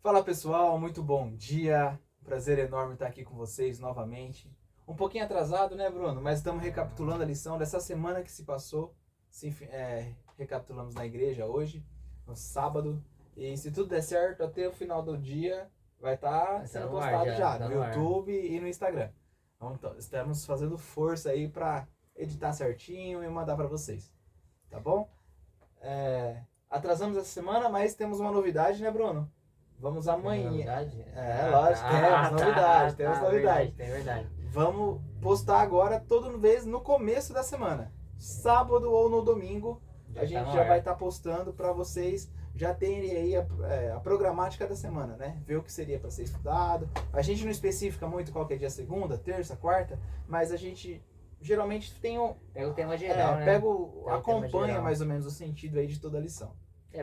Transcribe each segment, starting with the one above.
Fala pessoal, muito bom dia. Prazer enorme estar aqui com vocês novamente. Um pouquinho atrasado, né, Bruno? Mas estamos recapitulando a lição dessa semana que se passou. Recapitulamos na igreja hoje, no sábado. E se tudo der certo, até o final do dia vai estar sendo no ar postado já tá no no ar. YouTube e no Instagram. Então, estamos fazendo força aí para editar certinho e mandar para vocês. Tá bom? Atrasamos essa semana, mas temos uma novidade, né, Bruno? Vamos Tem amanhã. novidade? Lógico, temos novidade. Tem verdade. Vamos postar agora toda vez no começo da semana. Sábado ou no domingo, a gente já vai estar postando para vocês já terem aí a programática da semana, né? Ver o que seria para ser estudado. A gente não especifica muito qual que é dia, segunda, terça, quarta, mas a gente geralmente pega o tema geral, né? Acompanha mais ou menos o sentido aí de toda a lição.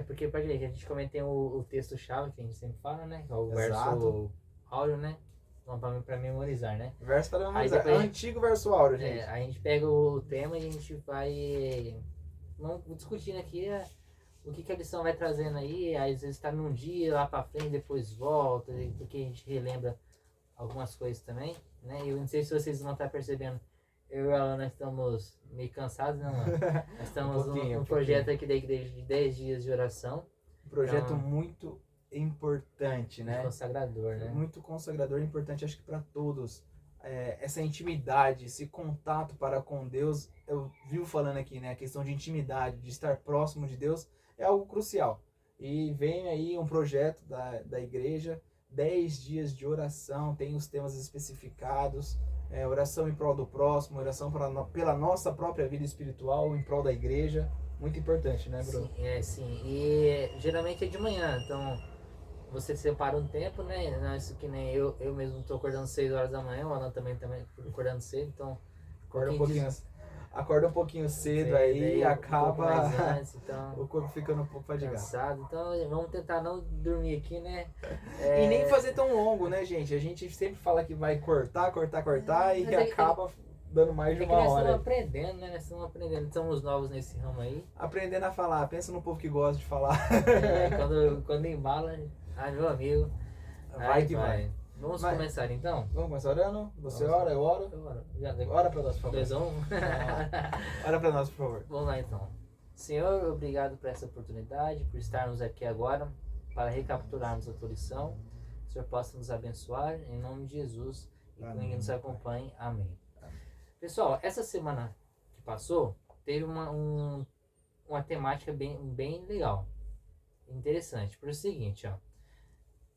Porque pode ver que a gente comentei o texto-chave que a gente sempre fala, né? Que é o Exato. verso áureo, né? Então, pra memorizar, né? Verso para memorizar. Antigo verso áureo, gente. A gente pega o tema e a gente vai discutindo aqui o que a lição vai trazendo aí. Às vezes tá num dia, lá pra frente, depois volta, porque a gente relembra algumas coisas também, né? Eu não sei se vocês vão estar percebendo. Eu e a Ana estamos meio cansados, né, mano? Nós estamos num projeto aqui da igreja de 10 dias de oração. Um projeto muito importante, né? Consagrador, né? Muito consagrador, importante, acho que para todos. Essa intimidade, esse contato para com Deus, eu vivo falando aqui, né? A questão de intimidade, de estar próximo de Deus, é algo crucial. E vem aí um projeto da igreja, 10 dias de oração, tem os temas especificados. Oração em prol do próximo, oração pela nossa própria vida espiritual, em prol da igreja. Muito importante, né, Bruno? Sim. E geralmente é de manhã, então você separa um tempo, né? Não, isso que nem eu mesmo estou acordando 6 horas da manhã, o Alan também acordando cedo, então... Acorda um pouquinho cedo aí e acaba antes, então, o corpo ficando um pouco fadigado. Cansado. Então vamos tentar não dormir aqui, né? E nem fazer tão longo, né, gente? A gente sempre fala que vai cortar e acaba dando mais de uma hora. Nós estamos aprendendo, né? Nós estamos aprendendo. Somos novos nesse ramo aí. Aprendendo a falar. Pensa no povo que gosta de falar. Quando embala, meu amigo, vai. Vamos começar então? Vamos começar orando? Você ora, eu oro? Eu oro. Ora para nós, por favor. 2 a 1. Ora para nós, por favor. Vamos lá então. Senhor, obrigado por essa oportunidade, por estarmos aqui agora para recapitularmos a tua lição. O Senhor possa nos abençoar, em nome de Jesus, e que nos acompanhe. Amém. Pessoal, essa semana que passou, teve uma temática bem legal, interessante. Por o seguinte, ó.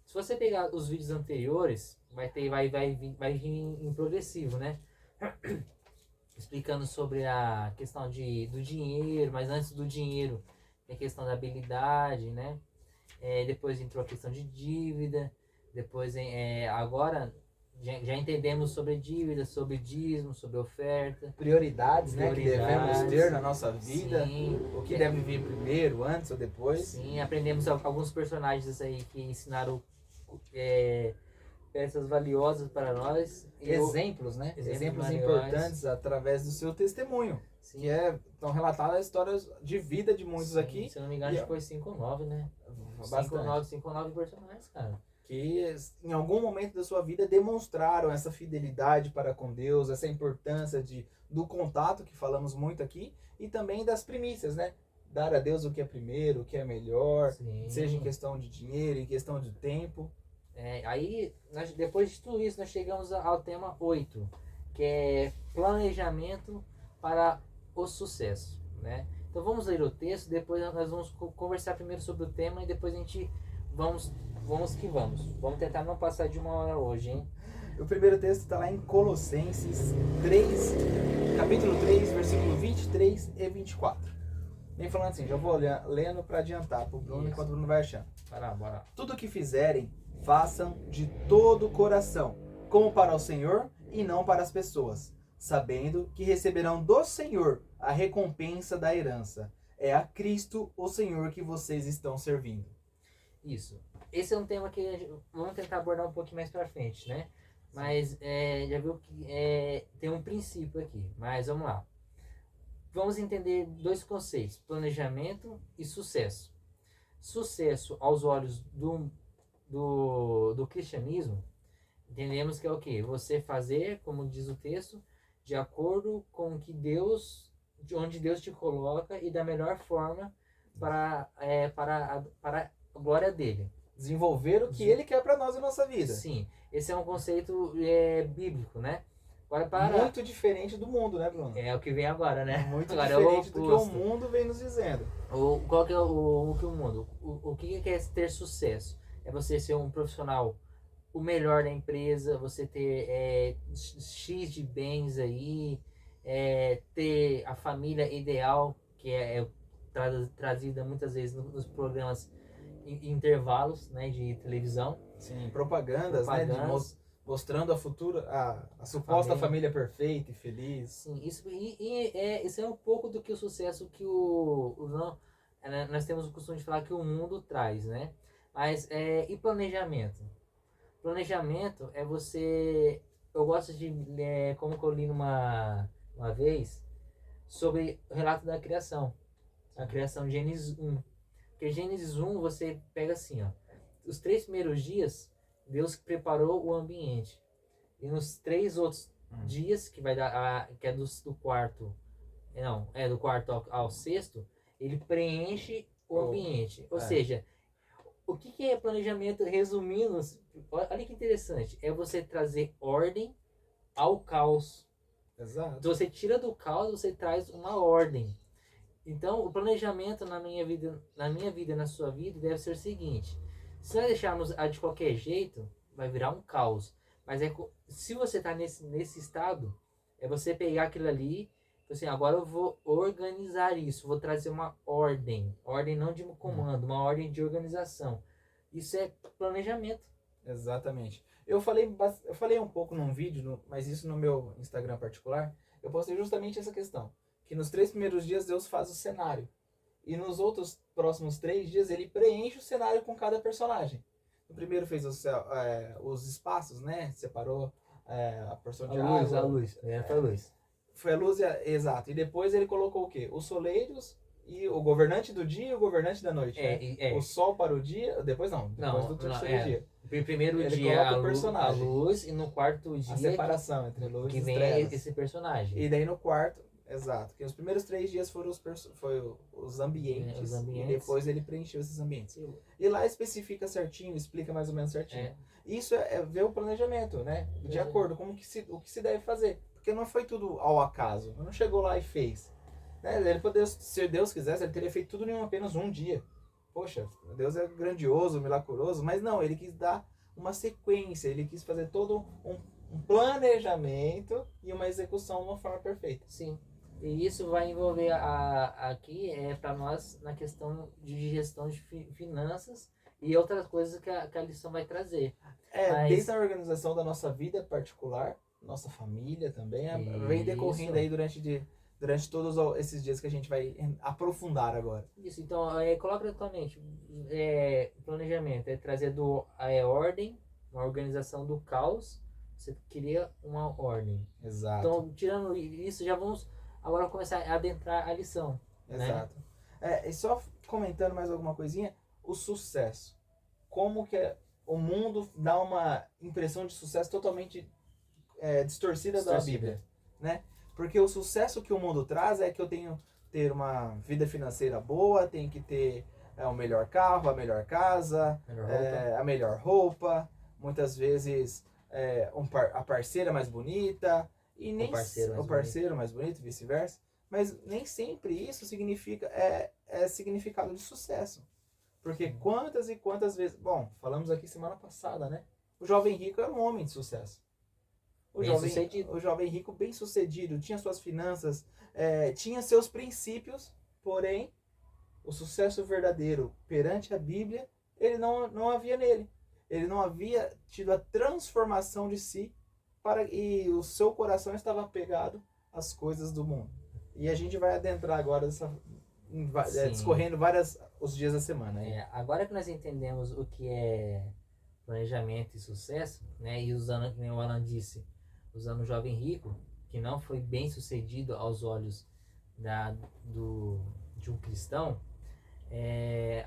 Se você pegar os vídeos anteriores, vai vir em progressivo, né? Explicando sobre a questão do dinheiro, mas antes do dinheiro, a questão da habilidade, né? Depois entrou a questão de dívida, depois agora já entendemos sobre dívida, sobre dízimo, sobre oferta. Prioridades, né? Que devemos ter na nossa vida. Sim. O que deve vir primeiro, antes ou depois. Sim, aprendemos alguns personagens aí que ensinaram peças valiosas para nós. Exemplos, né? Exemplos importantes através do seu testemunho. Sim. Que estão relatadas as histórias de vida de muitos aqui. Se eu não me engano, acho que foi 5 ou 9, né? 5 ou 9 personagens, cara. Que em algum momento da sua vida demonstraram essa fidelidade para com Deus, essa importância do contato que falamos muito aqui e também das primícias, né? Dar a Deus o que é primeiro, o que é melhor, sim, seja em questão de dinheiro, em questão de tempo. Aí, depois de tudo isso, nós chegamos ao tema 8, que é planejamento para o sucesso, né? Então vamos ler o texto, depois nós vamos conversar primeiro sobre o tema e depois a gente vamos que vamos. Vamos tentar não passar de 1 hora hoje, hein? O primeiro texto está lá em Colossenses 3, capítulo 3, versículo 23 e 24. Vem falando assim, já vou lendo para adiantar pro Bruno enquanto o Bruno vai achando. Bora. Tudo que fizerem, façam de todo o coração, como para o Senhor e não para as pessoas, sabendo que receberão do Senhor a recompensa da herança. É a Cristo, o Senhor, que vocês estão servindo. Isso. Esse é um tema que vamos tentar abordar um pouquinho mais pra frente, né? Mas já viu que tem um princípio aqui, mas vamos lá. Vamos entender 2 conceitos, planejamento e sucesso. Sucesso aos olhos do cristianismo, entendemos que é o quê? Você fazer, como diz o texto, de acordo com o que Deus, de onde Deus te coloca e da melhor forma para a glória dele. Desenvolver o que ele quer para nós na nossa vida. Sim, esse é um conceito bíblico, né? Muito diferente do mundo, né, Bruno? É o que vem agora, né? Muito agora diferente do que o mundo vem nos dizendo. Qual que é o que o mundo? O que é ter sucesso? É você ser um profissional o melhor da empresa, você ter X de bens aí, ter a família ideal, que é trazida muitas vezes nos programas intervalos, né, de televisão. Sim, propagandas. Né, mostrando a suposta família perfeita e feliz. Sim, isso é um pouco do que o sucesso que nós temos o costume de falar que o mundo traz, né? Mas, e planejamento? Planejamento é você... Eu gosto de ler, como que eu li uma vez, sobre o relato da criação. A criação de Gênesis 1. Porque Gênesis 1 você pega assim, ó. Os 3 primeiros dias, Deus preparou o ambiente. E nos 3 outros dias, que vai dar que é do quarto... Não, do quarto ao sexto, ele preenche o ambiente. Ou seja, o que é planejamento? Resumindo, olha que interessante. É você trazer ordem ao caos. Exato. Então, você tira do caos, você traz uma ordem. Então, o planejamento na minha vida e na sua vida deve ser o seguinte. Se nós deixarmos de qualquer jeito, vai virar um caos. Mas se você está nesse estado, é você pegar aquilo ali, assim, agora eu vou organizar isso, vou trazer uma ordem não de um comando, uma ordem de organização. Isso é planejamento. Exatamente. Eu falei um pouco num vídeo, mas isso no meu Instagram particular, eu postei justamente essa questão, que nos 3 primeiros dias Deus faz o cenário, e nos outros próximos 3 dias ele preenche o cenário com cada personagem. No primeiro fez os espaços, né? Separou a porção de água. A luz. Foi a luz. Foi a luz, exato. E depois ele colocou o quê? Os soleiros e o governante do dia e o governante da noite. Né? O sol para o dia. Depois do terceiro dia. Primeiro ele dia a luz e no quarto dia. A separação entre luz que e vem trevas. Esse personagem. E daí no quarto. Exato, que os primeiros 3 dias foram os ambientes, e depois ele preencheu esses ambientes. E lá especifica certinho, explica mais ou menos certinho. Isso é ver o planejamento, né? De acordo com o que se deve fazer. Porque não foi tudo ao acaso, não chegou lá e fez. Né? Ele poderia, se Deus quisesse, ele teria feito tudo em apenas um dia. Poxa, Deus é grandioso, milagroso, mas não, ele quis dar uma sequência, ele quis fazer todo um planejamento e uma execução de uma forma perfeita. Sim. E isso vai envolver aqui para nós na questão de gestão de finanças e outras coisas que a lição vai trazer. Desde a organização da nossa vida particular, nossa família também, vem decorrendo aí durante todos esses dias que a gente vai aprofundar agora. Isso, então coloca na tua mente, planejamento é trazer ordem, uma organização do caos, você cria uma ordem. Exato. Então, tirando isso, já vamos agora começar a adentrar a lição. Exato. Né? E só comentando mais alguma coisinha, o sucesso. Como que o mundo dá uma impressão de sucesso totalmente distorcida da Bíblia. Né? Porque o sucesso que o mundo traz é que eu tenho ter uma vida financeira boa, tenho que ter o melhor carro, a melhor casa, a melhor roupa, muitas vezes a parceira mais bonita, e nem o parceiro mais bonito, vice-versa. Mas nem sempre isso significa significado de sucesso. Porque quantas e quantas vezes... Bom, falamos aqui semana passada, né? O jovem rico era um homem de sucesso. O jovem rico bem sucedido, tinha suas finanças, tinha seus princípios, porém, o sucesso verdadeiro perante a Bíblia, ele não havia nele. Ele não havia tido a transformação de si e o seu coração estava apegado às coisas do mundo. E a gente vai adentrar agora discorrendo os dias da semana. Agora que nós entendemos o que é planejamento e sucesso, né, e usando, como o Alan disse, usando o jovem rico, que não foi bem sucedido aos olhos de um cristão,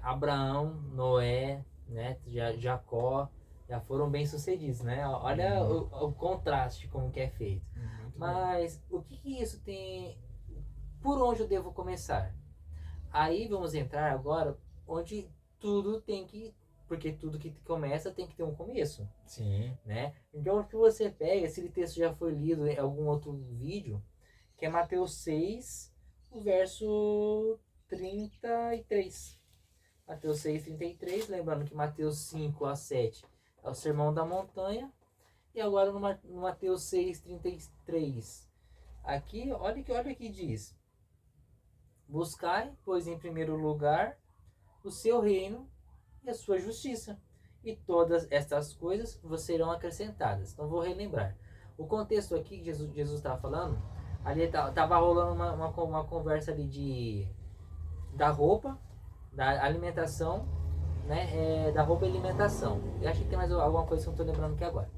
Abraão, Noé, né? Jacó já foram bem sucedidos, né? Olha o contraste como que é feito. Muito Mas o que isso tem? Por onde eu devo começar? Aí vamos entrar agora onde tudo tem que, porque tudo que começa tem que ter um começo, Sim. né? Então o que você pega, esse texto já foi lido em algum outro vídeo, que é Mateus 6, o verso 33. Mateus 6, 33, lembrando que Mateus 5 a 7 é o Sermão da Montanha. E agora no Mateus 6, 33. Aqui, olha que diz. Buscai, pois em primeiro lugar, o seu reino e a sua justiça. E todas estas coisas vos serão acrescentadas. Então vou relembrar. O contexto aqui que Jesus estava falando, ali estava rolando uma conversa ali da roupa, da alimentação, né? Da roupa e alimentação. Eu acho que tem mais alguma coisa que eu não estou lembrando aqui agora.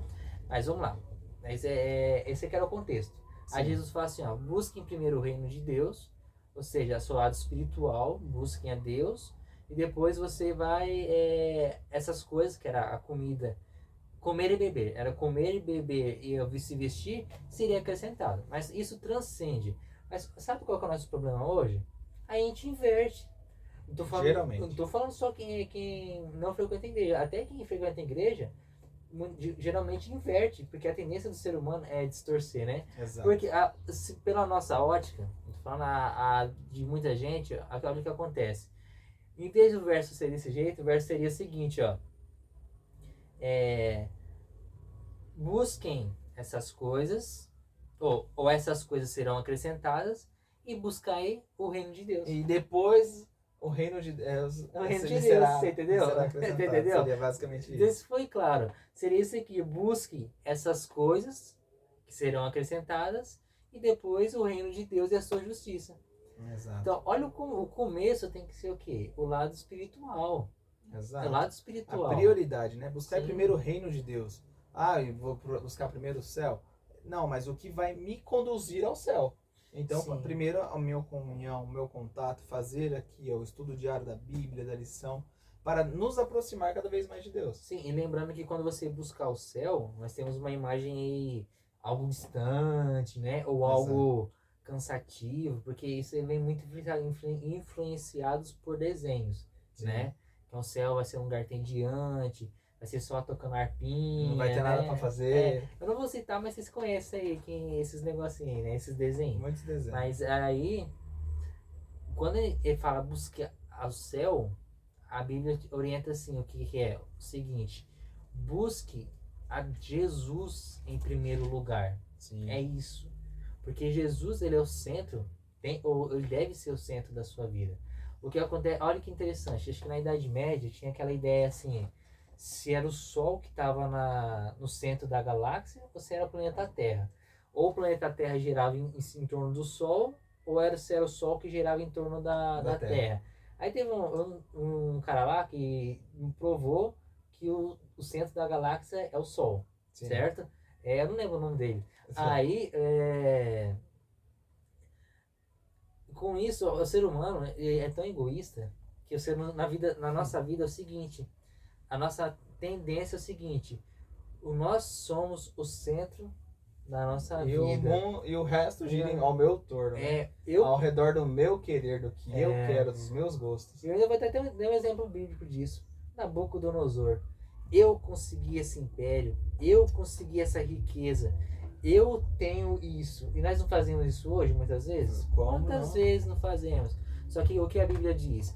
Mas vamos lá. Esse aqui era o contexto. Sim. Aí Jesus fala assim, ó, busquem primeiro o reino de Deus, ou seja, seu lado espiritual, busquem a Deus, e depois você vai, essas coisas, que era a comida, comer e beber, era comer e beber e se vestir, seria acrescentado. Mas isso transcende. Mas sabe qual que é o nosso problema hoje? A gente inverte. Geralmente. Não tô falando só quem não frequenta a igreja, até quem frequenta a igreja, geralmente inverte, porque a tendência do ser humano é distorcer, né? Exato. Porque pela nossa ótica, tô falando de muita gente, olha o que acontece. Em vez do verso ser desse jeito, o verso seria o seguinte, ó. Busquem essas coisas, ou essas coisas serão acrescentadas, e buscai o reino de Deus. E depois o reino de Deus. O reino de Deus, será, você entendeu? será acrescentado. Entendeu? Seria basicamente Então, isso. isso foi claro. Seria isso aqui: busque essas coisas que serão acrescentadas, e depois o reino de Deus e a sua justiça. Exato. Então, olha o começo tem que ser o quê? O lado espiritual. Exato. O lado espiritual. A prioridade, né? Buscar Sim. primeiro o reino de Deus. Eu vou buscar primeiro o céu. Não, mas o que vai me conduzir ao céu. Então, Sim. primeiro a minha comunhão, o meu contato, fazer aqui o estudo diário da Bíblia, da lição, para nos aproximar cada vez mais de Deus. Sim, e lembrando que quando você buscar o céu, nós temos uma imagem aí, algo distante, né? Ou algo cansativo, porque isso vem muito influenciados por desenhos, Sim. né? Então o céu vai ser um lugar entediante, vai ser só tocando arpinha, não vai ter nada né? para fazer. Eu não vou citar, mas vocês conhecem aí esses negocinhos, né? Esses desenhos. Muitos desenhos. Mas aí, quando ele fala buscar ao céu, a Bíblia orienta assim, o que é? O seguinte: busque a Jesus em primeiro lugar. Sim. É isso. Porque Jesus, ele é o centro, ou ele deve ser o centro da sua vida. O que acontece, olha que interessante, acho que na Idade Média tinha aquela ideia assim, se era o Sol que estava no centro da galáxia, ou se era o planeta Terra. Ou o planeta Terra girava em torno do Sol, ou se era o Sol que girava em torno da Terra. Aí teve um cara lá que provou que o centro da galáxia é o Sol, Sim. certo? Eu não lembro o nome dele. Aí, com isso, o ser humano é tão egoísta que o ser humano, na nossa vida é o seguinte, a nossa tendência é o seguinte: nós somos o centro da nossa vida. E o resto gira ao meu torno, né? Ao redor do meu querer, do que eu quero, dos meus gostos. Eu ainda vou até ter um exemplo bíblico disso. Nabucodonosor. Eu consegui esse império, eu consegui essa riqueza, eu tenho isso. E nós não fazemos isso hoje, muitas vezes? Quantas vezes não fazemos? Só que o que a Bíblia diz?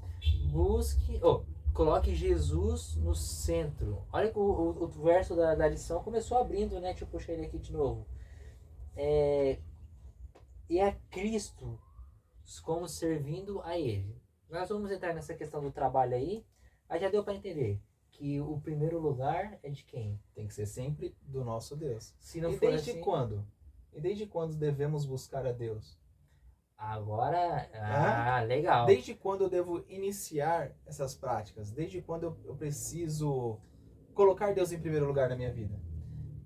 Coloque Jesus no centro. Olha que o verso da lição começou abrindo, né? Deixa eu puxar ele aqui de novo. E a Cristo como servindo a Ele. Nós vamos entrar nessa questão do trabalho aí, mas já deu para entender que o primeiro lugar é de quem? Tem que ser sempre do nosso Deus. Se não e for desde assim... quando? E desde quando devemos buscar a Deus? Agora, legal. Desde quando eu devo iniciar essas práticas? Desde quando eu preciso colocar Deus em primeiro lugar na minha vida?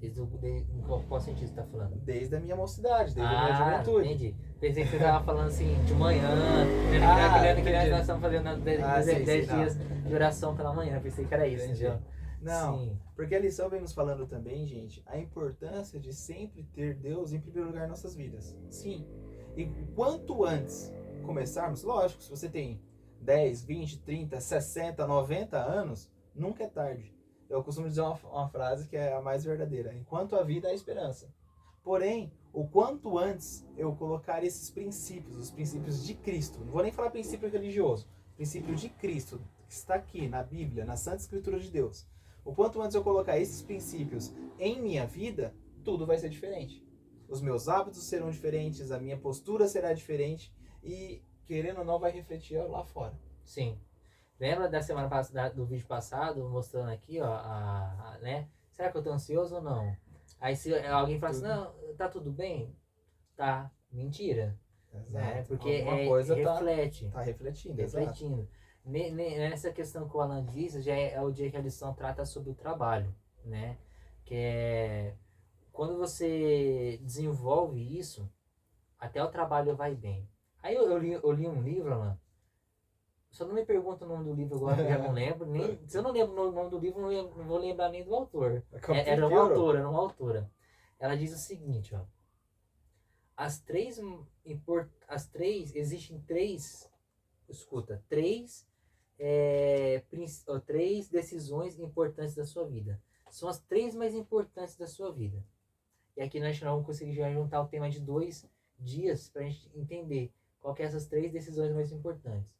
Em qual sentido você tá falando? Desde a minha mocidade, desde a minha juventude. Entendi. Pensei que você tava falando assim, de manhã, que Entendi. nós estamos fazendo 10 Sim, dias de oração pela manhã. Pensei que era isso, entendi. entendeu? Não, Sim, porque a lição vem nos falando também, gente, a importância de sempre ter Deus em primeiro lugar em nossas vidas. Sim. E quanto antes começarmos, lógico, se você tem 10, 20, 30, 60, 90 anos, nunca é tarde. Eu costumo dizer uma frase que é a mais verdadeira: enquanto a vida há esperança. Porém, o quanto antes eu colocar esses princípios, os princípios de Cristo, não vou nem falar princípio religioso, princípio de Cristo, que está aqui na Bíblia, na Santa Escritura de Deus. O quanto antes eu colocar esses princípios em minha vida, tudo vai ser diferente. Os meus hábitos serão diferentes, a minha postura será diferente e, querendo ou não, vai refletir lá fora. sim. Lembra da semana passada, do vídeo passado, mostrando aqui, ó, né? Será que eu tô ansioso ou não? Aí se alguém fala assim, não, tá tudo bem? Tá. Mentira. Exato. Né? Porque alguma coisa reflete. Tá refletindo, Refletindo. Nessa questão que o Alan disse, já é o dia que a lição trata sobre o trabalho, né? Que é quando você desenvolve isso, até o trabalho vai bem. Aí eu li um livro, Alan. Só não me pergunta o nome do livro agora, que eu já não lembro. Nem, se eu não lembro o nome do livro, não vou lembrar nem do autor. Era uma autora. Ela diz o seguinte, ó. Existem três, escuta, três decisões importantes da sua vida. São as três mais importantes da sua vida. E aqui nós não vamos conseguir juntar o tema de 2 dias para a gente entender qual que é essas três decisões mais importantes.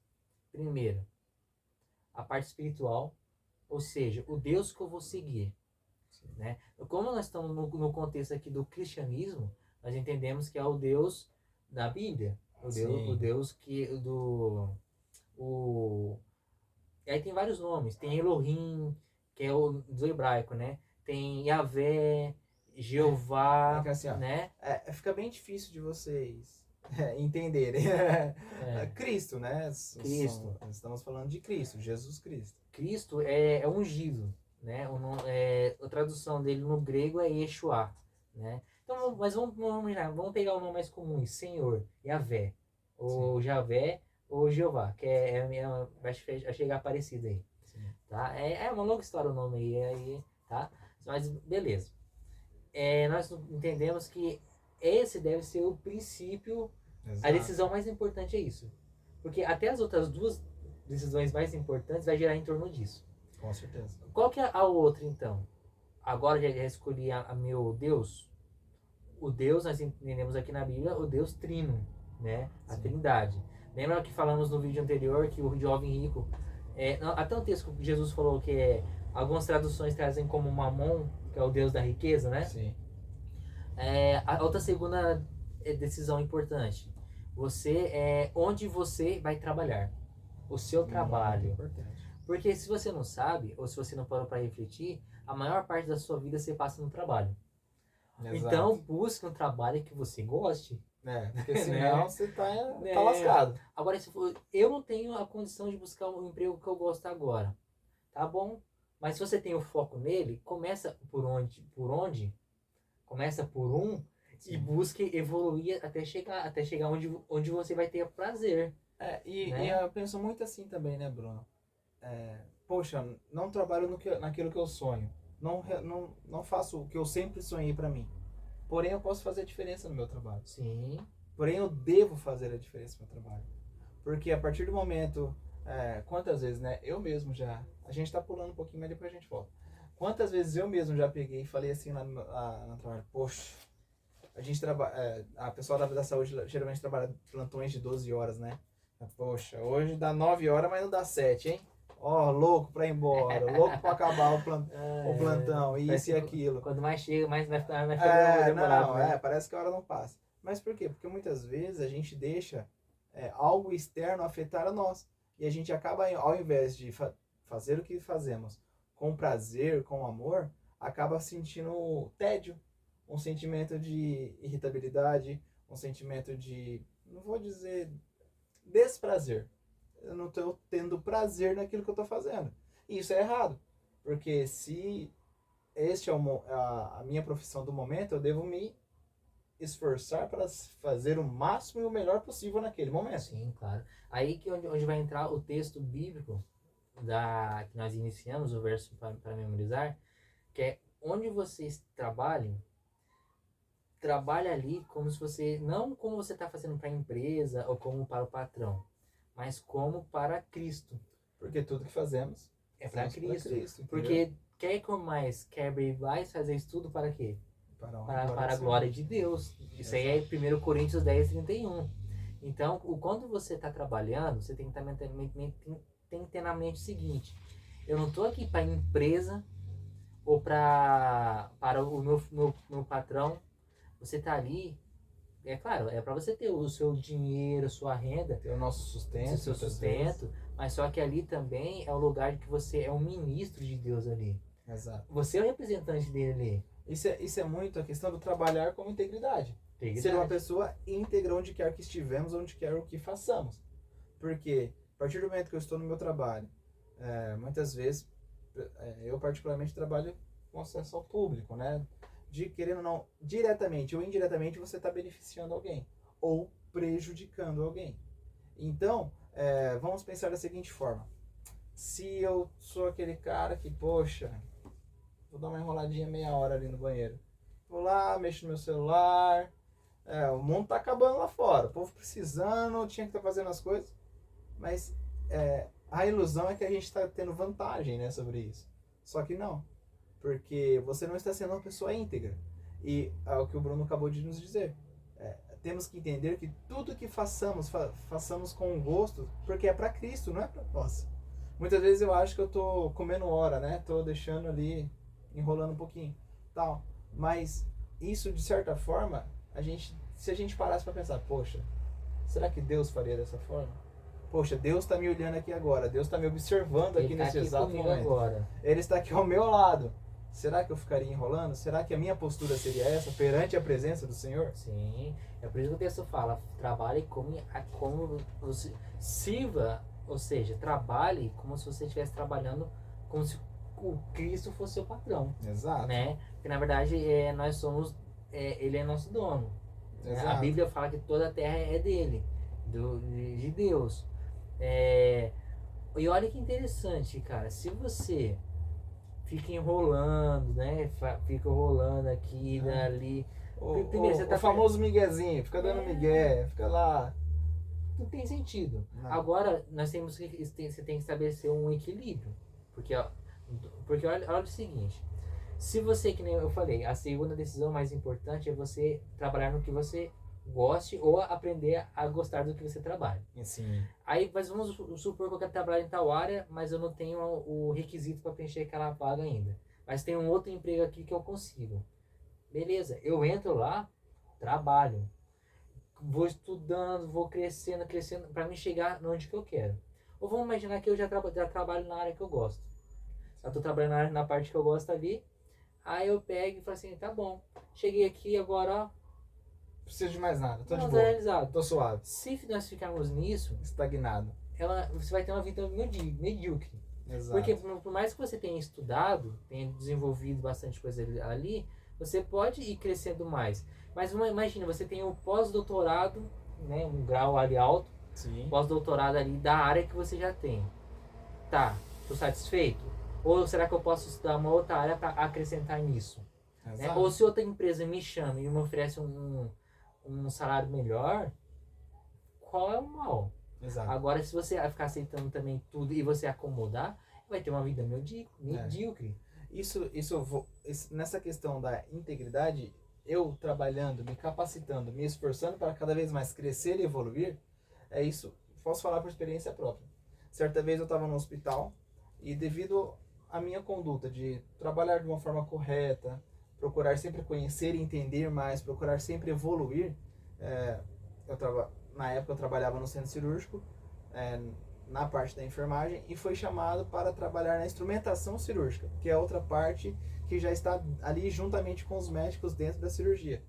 Primeiro, a parte espiritual, ou seja, o Deus que eu vou seguir. Né? Como nós estamos no contexto aqui do cristianismo, nós entendemos que é o Deus da Bíblia. O Deus que... E aí tem vários nomes. Tem Elohim, que é o do hebraico, né? Tem Yahvé, Jeová, assim, ó, né? Fica bem difícil de vocês entenderem. Cristo, né? Cristo. Estamos falando de Cristo, Jesus Cristo. Cristo é ungido, né? A tradução dele no grego é Yeshua, né? Então, mas vamos pegar o nome mais comum, Senhor, Yahvé, ou Javé, ou Jeová, que vai chegar parecido aí. Sim. Tá? É uma longa história o nome aí, tá? Mas beleza. Nós entendemos que esse deve ser o princípio. Exato. A decisão mais importante é isso. Porque até as outras duas decisões mais importantes vai girar em torno disso. Com certeza. Qual que é a outra, então? Agora já escolhi a meu Deus. O Deus, nós entendemos aqui na Bíblia, o Deus trino, né? A Sim. Trindade. Lembra que falamos no vídeo anterior que o jovem rico... até um texto que Jesus falou que algumas traduções trazem como Mamon, que é o Deus da riqueza, né? Sim. A outra segunda decisão importante. Onde você vai trabalhar. O seu trabalho. Importante. Porque se você não sabe, ou se você não parou para refletir, a maior parte da sua vida você passa no trabalho. Exato. Então, busque um trabalho que você goste. Porque senão você tá lascado. Agora, eu não tenho a condição de buscar um emprego que eu gosto agora. Tá bom? Mas se você tem o foco nele, começa por onde? Começa por um Sim. e busque evoluir até chegar onde você vai ter prazer. Né? E eu penso muito assim também, né, Bruno? Poxa, não trabalho naquilo que eu sonho. Não faço o que eu sempre sonhei pra mim. Porém, eu posso fazer a diferença no meu trabalho. Sim. Porém, eu devo fazer a diferença no meu trabalho. Porque a partir do momento... quantas vezes, né? Eu mesmo já... A gente tá pulando um pouquinho, mas depois a gente volta. Quantas vezes eu mesmo já peguei e falei assim lá no trabalho, poxa, a gente trabalha, a pessoa da saúde geralmente trabalha plantões de 12 horas, né? Poxa, hoje dá 9 horas, mas não dá 7, hein? Louco pra ir embora, louco pra acabar o plantão, isso e aquilo. Quando mais chega, mais vai ficar demorado. Não, parece que a hora não passa. Mas por quê? Porque muitas vezes a gente deixa algo externo afetar a nós. E a gente acaba, ao invés de fazer o que fazemos com prazer, com amor, acaba sentindo tédio, um sentimento de irritabilidade, um sentimento de, não vou dizer desprazer. Eu não estou tendo prazer naquilo que eu estou fazendo. E isso é errado, porque se este é a minha profissão do momento, eu devo me esforçar para fazer o máximo e o melhor possível naquele momento. Sim, claro. Aí que onde vai entrar o texto bíblico que nós iniciamos, o verso para memorizar, que é onde vocês trabalhem, trabalhe ali como se você, não como você está fazendo para a empresa ou como para o patrão, mas como para Cristo. Porque tudo que fazemos É para Cristo. Cristo, Porque quer mais, quer e vai fazer isso tudo para quê? Para a glória de Deus. Isso aí é 1 Coríntios 10, 31. Então, quando você está trabalhando, você tem que ter na mente o seguinte: eu não estou aqui para a empresa ou para o meu patrão. Você está ali, é claro, é para você ter o seu dinheiro, sua renda, ter o nosso sustento, o seu sustento, mas só que ali também é o lugar que você é um ministro de Deus ali. Exato. Você é o representante dele ali. Isso é muito a questão do trabalhar com integridade. Ser uma pessoa íntegra onde quer que estivemos, onde quer o que façamos. Porque a partir do momento que eu estou no meu trabalho, muitas vezes, eu particularmente trabalho com acesso ao público, né? Querendo ou não, diretamente ou indiretamente, você está beneficiando alguém ou prejudicando alguém. Então, vamos pensar da seguinte forma: se eu sou aquele cara que, poxa, vou dar uma enroladinha meia hora ali no banheiro, vou lá, mexo no meu celular, o mundo tá acabando lá fora, o povo precisando, tinha que estar fazendo as coisas, mas a ilusão é que a gente está tendo vantagem, né, sobre isso. Só que não, porque você não está sendo uma pessoa íntegra. E é o que o Bruno acabou de nos dizer. Temos que entender que tudo que façamos com gosto, porque é para Cristo, não é para nós. Muitas vezes eu acho que eu tô comendo hora, né? Tô deixando ali, enrolando um pouquinho, tal. Mas isso, de certa forma, se a gente parasse para pensar, poxa, será que Deus faria dessa forma? Poxa, Deus está me olhando aqui agora, Deus está me observando aqui nesse exato momento. Agora. Ele está aqui ao meu lado. Será que eu ficaria enrolando? Será que a minha postura seria essa perante a presença do Senhor? Sim, é por isso que o texto fala, trabalhe como você sirva, ou seja, trabalhe como se você estivesse trabalhando como se o Cristo fosse seu patrão. Exato. Né? Porque na verdade nós somos, ele é nosso dono. Exato. A Bíblia fala que toda a terra é dele, de Deus. E olha que interessante, cara, se você fica enrolando, né? Fica rolando aqui, ali. Primeiro, você tá o famoso miguezinho, fica dando migué, fica lá. Não tem sentido. Não. Agora, você tem que estabelecer um equilíbrio. Porque olha o seguinte. Se você, que nem eu falei, a segunda decisão mais importante é você trabalhar no que você goste ou aprender a gostar do que você trabalha. Sim. Aí, mas vamos supor que eu quero trabalhar em tal área, mas eu não tenho o requisito para preencher aquela vaga ainda. Mas tem um outro emprego aqui que eu consigo. Beleza, eu entro lá, trabalho. Vou estudando, vou crescendo para me chegar onde que eu quero. Ou vamos imaginar que eu já trabalho na área que eu gosto. Eu tô trabalhando na parte que eu gosto ali. Aí eu pego e falo assim, tá bom. Cheguei aqui agora, ó. Preciso de mais nada, tô de boa, realizado. tô suave. Se nós ficarmos nisso, estagnado, você vai ter uma vida medíocre. Exato. Porque por mais que você tenha estudado, tenha desenvolvido bastante coisa ali, você pode ir crescendo mais. Mas imagina, você tem um pós-doutorado, né, um grau ali alto, pós-doutorado ali da área que você já tem. Tá, tô satisfeito? Ou será que eu posso estudar uma outra área para acrescentar nisso? Né? Ou se outra empresa me chama e me oferece um salário melhor, qual é o mal? Exato. Agora, se você ficar aceitando também tudo e você acomodar, vai ter uma vida medíocre. Nessa questão da integridade, eu trabalhando, me capacitando, me esforçando para cada vez mais crescer e evoluir, posso falar por experiência própria. Certa vez eu estava no hospital e devido à minha conduta de trabalhar de uma forma correta, procurar sempre conhecer e entender mais, procurar sempre evoluir, na época eu trabalhava no centro cirúrgico, na parte da enfermagem, e foi chamado para trabalhar na instrumentação cirúrgica, que é outra parte que já está ali juntamente com os médicos dentro da cirurgia.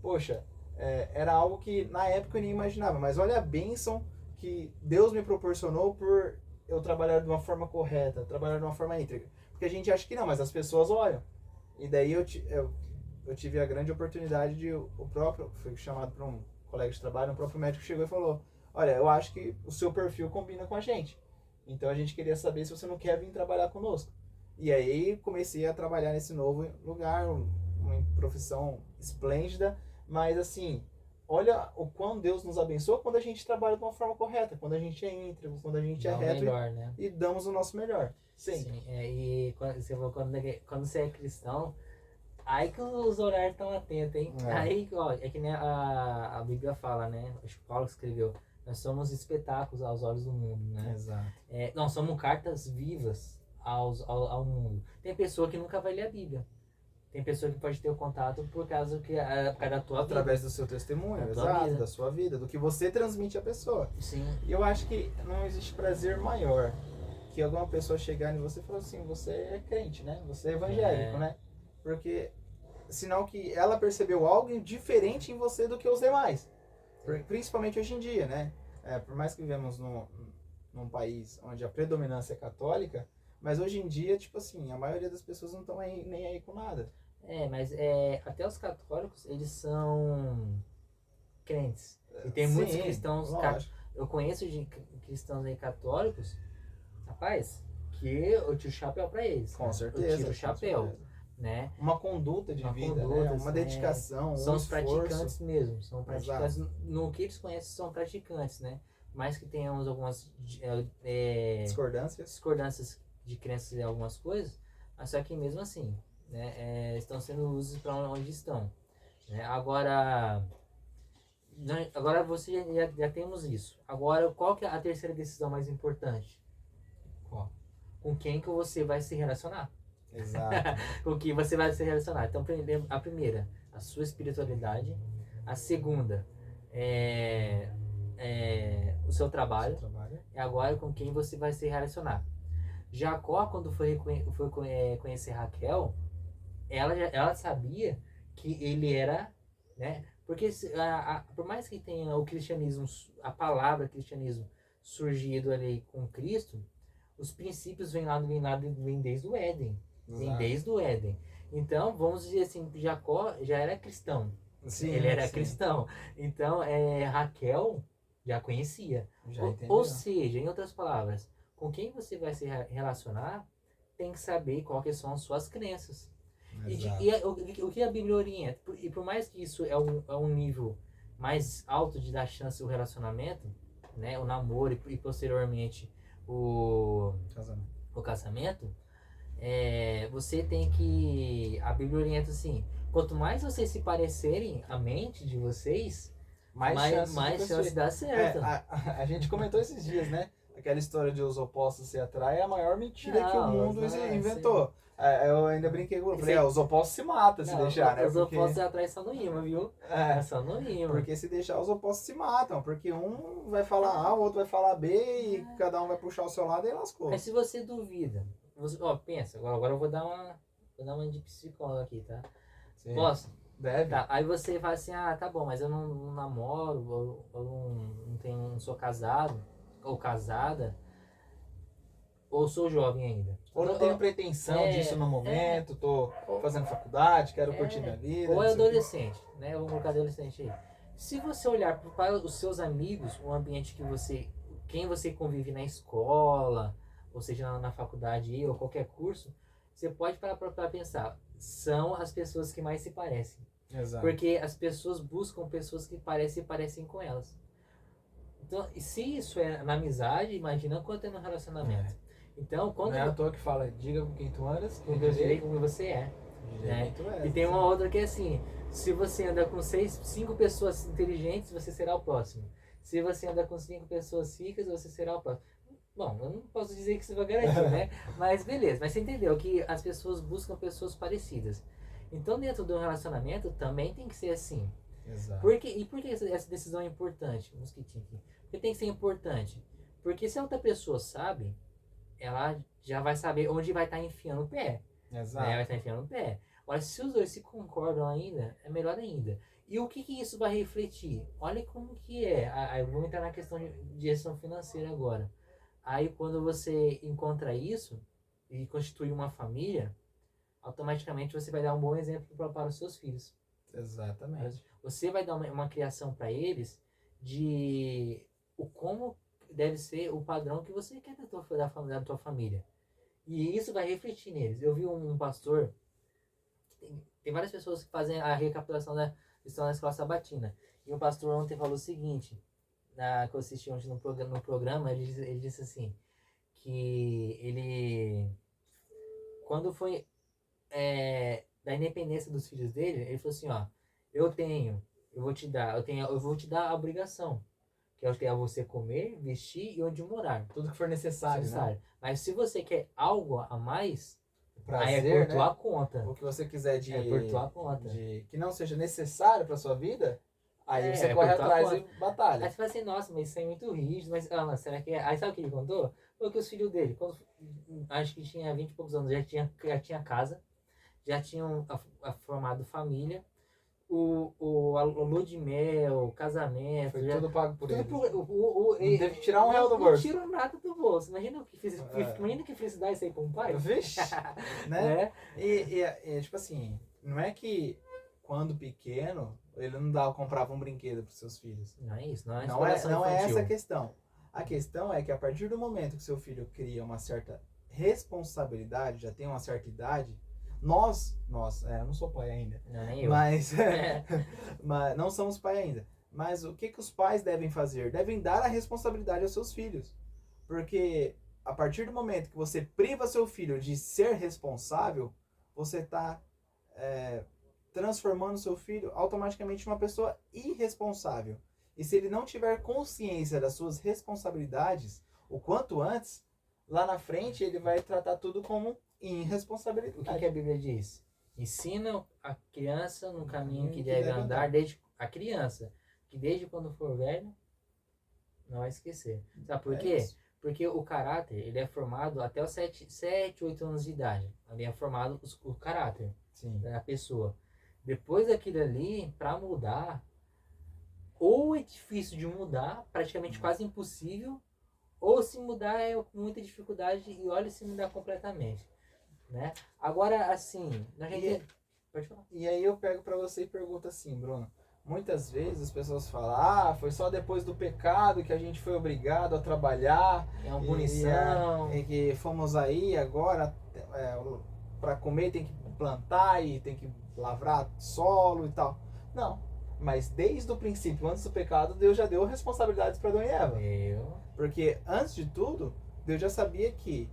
Poxa, era algo que na época eu nem imaginava, mas olha a bênção que Deus me proporcionou por eu trabalhar de uma forma correta, trabalhar de uma forma íntegra. Porque a gente acha que não, mas as pessoas olham. E daí eu tive a grande oportunidade de fui chamado para um colega de trabalho, um próprio médico chegou e falou: olha, eu acho que o seu perfil combina com a gente. Então a gente queria saber se você não quer vir trabalhar conosco. E aí comecei a trabalhar nesse novo lugar, uma profissão esplêndida, mas assim, olha o quão Deus nos abençoa quando a gente trabalha de uma forma correta, quando a gente é íntegro, quando a gente é reto melhor, né? e damos o nosso melhor. Sempre. Sim, e quando você é cristão, aí que os horários estão atentos, hein? Aí, ó, é que nem a Bíblia fala, né? Acho que Paulo escreveu, nós somos espetáculos aos olhos do mundo, né? Exato. Nós somos cartas vivas ao mundo. Tem pessoa que nunca vai ler a Bíblia. Tem pessoa que pode ter o contato por causa da tua vida. Através do seu testemunho, exato, da sua vida, do que você transmite à pessoa. Sim. E eu acho que não existe prazer maior que alguma pessoa chegar em você e falar assim, você é crente, né? Você é evangélico, né? Porque sinal que ela percebeu algo diferente em você do que os demais. Principalmente hoje em dia, né? Por mais que vivemos num país onde a predominância é católica, mas hoje em dia, tipo assim, a maioria das pessoas não estão nem aí com nada. Mas até os católicos, eles são crentes. E tem muitos cristãos. Eu conheço cristãos aí católicos, rapaz, que eu tiro o chapéu pra eles. Com certeza. Eu tiro o chapéu. Né? Uma conduta de vida, né? Uma dedicação, são os praticantes mesmo, são praticantes. No que eles conhecem são praticantes, né? Mais que tenhamos algumas discordâncias de crenças em algumas coisas, mas só que mesmo assim, né, estão sendo usados para onde estão. Né? Agora você já temos isso. Agora, qual que é a terceira decisão mais importante? Qual? Com quem que você vai se relacionar? Exato. Com quem você vai se relacionar. Então, a primeira, a sua espiritualidade. A segunda, o seu trabalho. E agora, com quem você vai se relacionar. Jacó, quando foi conhecer Raquel, ela sabia que ele era, né? Porque por mais que tenha o cristianismo, a palavra cristianismo surgido ali com Cristo, os princípios vêm desde o Éden. Vem desde o Éden. Então, vamos dizer assim, Jacó já era cristão. Sim, ele era cristão. Então, Raquel já conhecia. Ou seja, em outras palavras, com quem você vai se relacionar tem que saber quais são as suas crenças. O que a Bíblia orienta, e por mais que isso é um nível mais alto de dar chance ao relacionamento, né, o namoro e posteriormente o casamento, você tem que... A Bíblia orienta assim, quanto mais vocês se parecerem a mente de vocês, mais chance de dar certo. A gente comentou esses dias, né? Aquela história de os opostos se atraem é a maior mentira que o mundo inventou. Eu ainda brinquei com ele. Os opostos se matam se deixar, né? Os opostos se atraem só no imã, viu? Só no imã. Porque se deixar, os opostos se matam. Porque um vai falar A, o outro vai falar B e cada um vai puxar o seu lado e lascou. Mas se você duvida, pensa, agora eu vou dar uma de psicólogo aqui, tá? Sim. Posso? Deve. Tá, aí você fala assim, tá bom, mas eu não namoro, eu não sou casado ou casada, ou sou jovem ainda. Ou não tenho pretensão disso no momento, tô fazendo faculdade, quero curtir minha vida. Ou é adolescente, né? Eu vou colocar adolescente aí. Se você olhar para os seus amigos, o ambiente quem você convive na escola, ou seja, na faculdade ou qualquer curso, você pode parar para pensar, são as pessoas que mais se parecem. Exato. Porque as pessoas buscam pessoas que parecem com elas. Então, se isso é na amizade, imagina quanto é no relacionamento. Então, quando... Não é à toa que fala, diga com quem tu andas, eu direi com quem você é. Né? E tem uma outra que é assim, se você anda com 5 pessoas inteligentes, você será o próximo. Se você anda com 5 pessoas ricas, você será o próximo. Bom, eu não posso dizer que isso vai garantir, né? Mas beleza, mas você entendeu que as pessoas buscam pessoas parecidas. Então, dentro do relacionamento, também tem que ser assim. Exato. Por que essa decisão é importante? Mosquitinho aqui. Porque tem que ser importante. Porque se a outra pessoa sabe, ela já vai saber onde vai estar enfiando o pé. Exato. Vai estar enfiando o pé. Mas se os dois se concordam ainda, é melhor ainda. E o que isso vai refletir? Olha como que é. Aí vamos entrar na questão de gestão financeira agora. Aí quando você encontra isso e constitui uma família, automaticamente você vai dar um bom exemplo para os seus filhos. Exatamente. Você vai dar uma criação para eles de como deve ser o padrão que você quer da tua família. E isso vai refletir neles. Eu vi um pastor, tem várias pessoas que fazem a recapitulação da lição da escola sabatina. E o pastor ontem falou o seguinte, que eu assisti ontem no programa, ele disse assim, que ele, quando foi da independência dos filhos dele, ele falou assim, ó, eu vou te dar a obrigação, que é você comer, vestir e onde morar. Tudo que for necessário, né? Mas se você quer algo a mais, Prazer, aí é por né? tua conta. O que você quiser É por tua conta. que não seja necessário para sua vida, aí você É corre por tua atrás conta. e batalha. Aí você fala assim, nossa, mas isso é muito rígido, mas será que é? Aí sabe o que ele contou? Foi que os filhos dele, acho que tinha 20 e poucos anos, já tinha casa, já tinham formado família, a lua de mel, o casamento. Foi tudo pago por ele. Não teve que tirar R$1 do bolso. Não tiram nada do bolso. Imagina que felicidade isso aí pra um pai. Vixe, né? E tipo assim, não é que quando pequeno ele não comprava um brinquedo para seus filhos. Não é isso, Não é essa a questão. A questão é que a partir do momento que seu filho cria uma certa responsabilidade, já tem uma certa idade, nós, eu não sou pai ainda, não, nem eu. mas não somos pai ainda. Mas o que os pais devem fazer? Devem dar a responsabilidade aos seus filhos. Porque a partir do momento que você priva seu filho de ser responsável, você está transformando seu filho automaticamente em uma pessoa irresponsável. E se ele não tiver consciência das suas responsabilidades, o quanto antes, lá na frente ele vai tratar tudo como irresponsabilidade. O que a Bíblia diz? Ensina a criança no caminho que deve andar, desde a criança, que desde quando for velho, não vai esquecer. Sabe por quê? Isso. Porque o caráter, ele é formado até os 7, 8 anos de idade. Ali é formado o caráter da pessoa. Depois daquilo ali, para mudar, ou é difícil de mudar, praticamente quase impossível, ou se mudar é com muita dificuldade e olha se mudar completamente. Né? Agora, assim, pode falar. E aí eu pego para você e pergunto assim, Bruno. Muitas vezes as pessoas falam, foi só depois do pecado que a gente foi obrigado a trabalhar. É uma punição. E que fomos aí agora, para comer tem que plantar e tem que lavrar solo e tal. Não, mas desde o princípio, antes do pecado, Deus já deu responsabilidades para Adão e Eva. Porque antes de tudo, Deus já sabia que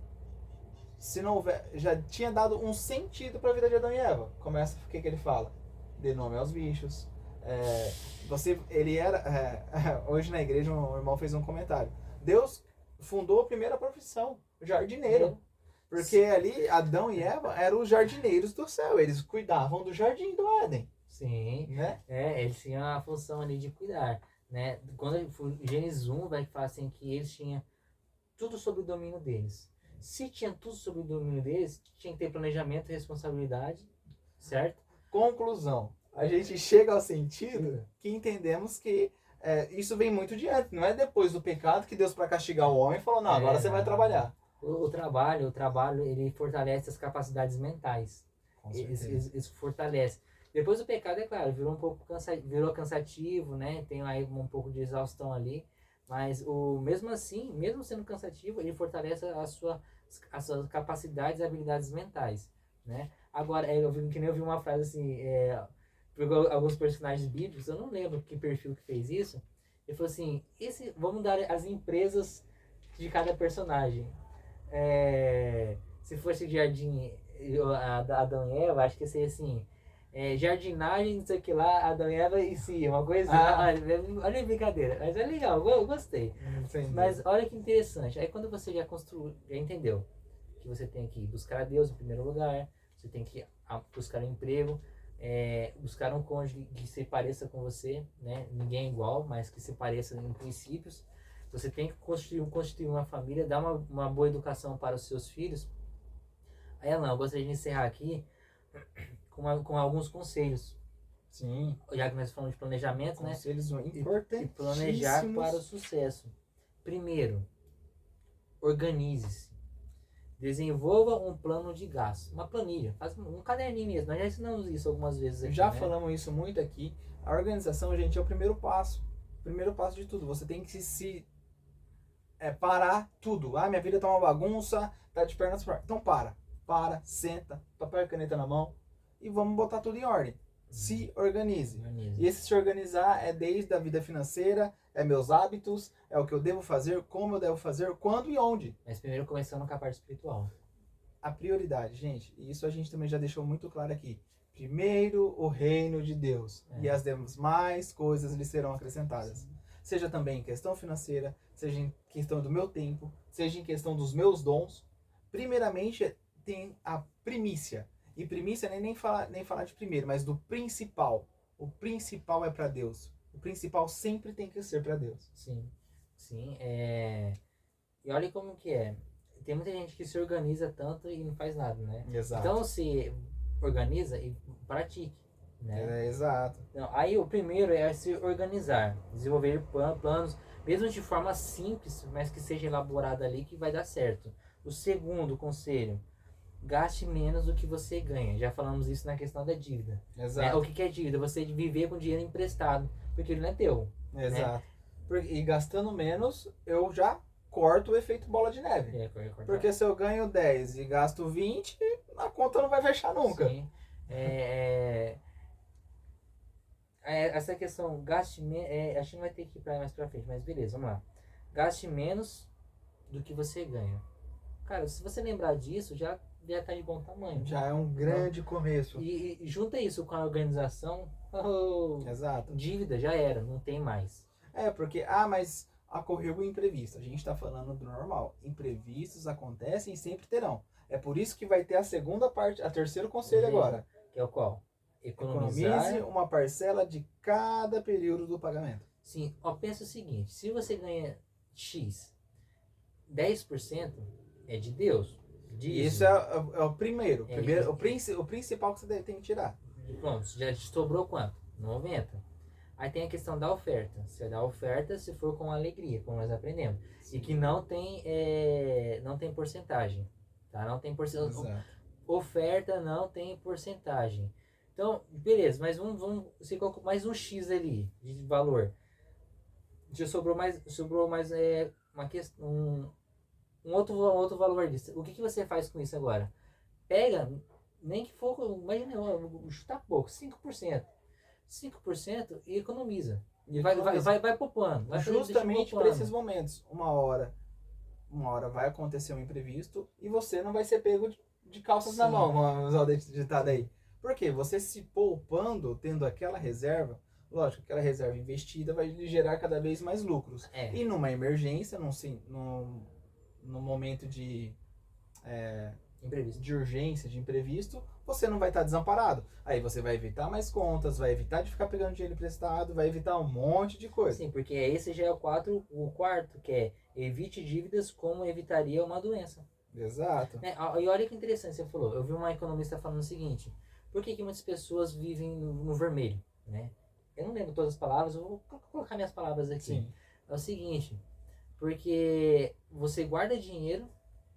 se não houver, já tinha dado um sentido para a vida de Adão e Eva. Começa, o que ele fala? Dê nome aos bichos. Hoje na igreja um irmão fez um comentário. Deus fundou a primeira profissão, jardineiro. Porque ali Adão e Eva eram os jardineiros do céu. Eles cuidavam do jardim do Éden. Sim, né? Eles tinham a função ali de cuidar, né? Quando Gênesis 1 vai falar assim que eles tinham tudo sob o domínio deles. Se tinha tudo sob o domínio deles, tinha que ter planejamento e responsabilidade, certo? Conclusão. A gente chega ao sentido que entendemos que isso vem muito de antes. Não é depois do pecado que Deus, para castigar o homem, falou, não, agora você vai trabalhar. O trabalho, ele fortalece as capacidades mentais. Isso fortalece. Depois do pecado, é claro, virou cansativo, né? Tem aí um pouco de exaustão ali. Mas mesmo assim, mesmo sendo cansativo, ele fortalece as suas capacidades e habilidades mentais, né? Agora, eu vi uma frase assim, pegou alguns personagens bíblicos, eu não lembro que perfil que fez isso. Ele falou assim, vamos dar as empresas de cada personagem. Se fosse jardim, Adão e Eva, acho que seria assim, jardinagem, não sei o que lá, Adão e Eva e si, uma coisa olha a brincadeira, mas é legal, eu gostei. Entendi. Mas olha que interessante, aí quando você já entendeu que você tem que buscar a Deus em primeiro lugar, você tem que buscar um emprego, buscar um cônjuge que se pareça com você, né? Ninguém é igual, mas que se pareça em princípios. Você tem que constituir uma família, dar uma boa educação para os seus filhos. Aí, Alan, eu gostaria de encerrar aqui com alguns conselhos. Sim. Já que nós falamos de planejamento, conselhos, né? Importantíssimos. E planejar para o sucesso. Primeiro, organize-se. Desenvolva um plano de gasto, uma planilha, faz um caderninho mesmo. Nós já ensinamos isso algumas vezes aqui, Já né? falamos isso muito aqui. A organização, gente, é o primeiro passo. O primeiro passo de tudo. Você tem que parar tudo. Ah, minha vida tá uma bagunça, tá de pernas pro ar. Então para, senta, papel e caneta na mão e vamos botar tudo em ordem. Se organize. E esse se organizar é desde a vida financeira, é meus hábitos, é o que eu devo fazer, como eu devo fazer, quando e onde. Mas primeiro começando com a parte espiritual. A prioridade, gente, e isso a gente também já deixou muito claro aqui. Primeiro o reino de Deus e as demais coisas lhe serão acrescentadas. Sim. Seja também em questão financeira, seja em questão do meu tempo, seja em questão dos meus dons. Primeiramente tem a primícia. E primícia nem falar de primeiro, mas do principal. O principal é para Deus. O principal sempre tem que ser para Deus. Sim, sim. E olha como que é. Tem muita gente que se organiza tanto e não faz nada, né? Exato. Então se organiza e pratique, né? Exato. Então, aí o primeiro é se organizar, desenvolver planos, mesmo de forma simples, mas que seja elaborada ali, que vai dar certo. O segundo conselho: gaste menos do que você ganha. Já falamos isso na questão da dívida. Exato. O que é dívida? Você viver com dinheiro emprestado, porque ele não é teu. Exato. Né? E gastando menos, eu já corto o efeito bola de neve. Porque se eu ganho 10 e gasto 20, a conta não vai fechar nunca. Sim. Essa questão, gaste menos, acho que não vai ter que ir mais pra frente, mas beleza, vamos lá. Gaste menos do que você ganha. Cara, se você lembrar disso, já tá de bom tamanho. Já é um grande começo. E junta isso com a organização, Exato. Dívida já era, não tem mais. Porque, mas ocorreu o imprevisto. A gente está falando do normal. Imprevistos acontecem e sempre terão. É por isso que vai ter a segunda parte, a terceiro conselho agora. Que é o qual? Economize uma parcela de cada período do pagamento. Sim, pensa o seguinte: se você ganha X, 10% é de Deus. Isso é o primeiro. O principal que você tem que tirar. Pronto, já sobrou quanto? 90. Aí tem a questão da oferta. Você dá a oferta se for com alegria, como nós aprendemos. Sim. E que não tem porcentagem. Tá? Não tem porcentagem. Exato. Oferta não tem porcentagem. Então, beleza, mas você colocou mais um X ali de valor. Já sobrou mais uma questão, um outro valor disso. O que você faz com isso agora? Pega, nem que for, imagina, vou chutar pouco, 5%. 5% e economiza. Vai poupando. Vai justamente para esses momentos. Uma hora vai acontecer um imprevisto e você não vai ser pego de calças na mão, vamos usar o ditado aí. Por quê? Você se poupando, tendo aquela reserva, lógico, aquela reserva investida vai lhe gerar cada vez mais lucros. E numa emergência, num momento de urgência, de imprevisto, você não vai estar desamparado. Aí você vai evitar mais contas, vai evitar de ficar pegando dinheiro emprestado, vai evitar um monte de coisa. Sim, porque esse já é o quarto, que é evite dívidas como evitaria uma doença. Exato. E olha que interessante, você falou. Eu vi uma economista falando o seguinte: por que muitas pessoas vivem no vermelho, né? Eu não lembro todas as palavras, eu vou colocar minhas palavras aqui. Sim. É o seguinte: porque você guarda dinheiro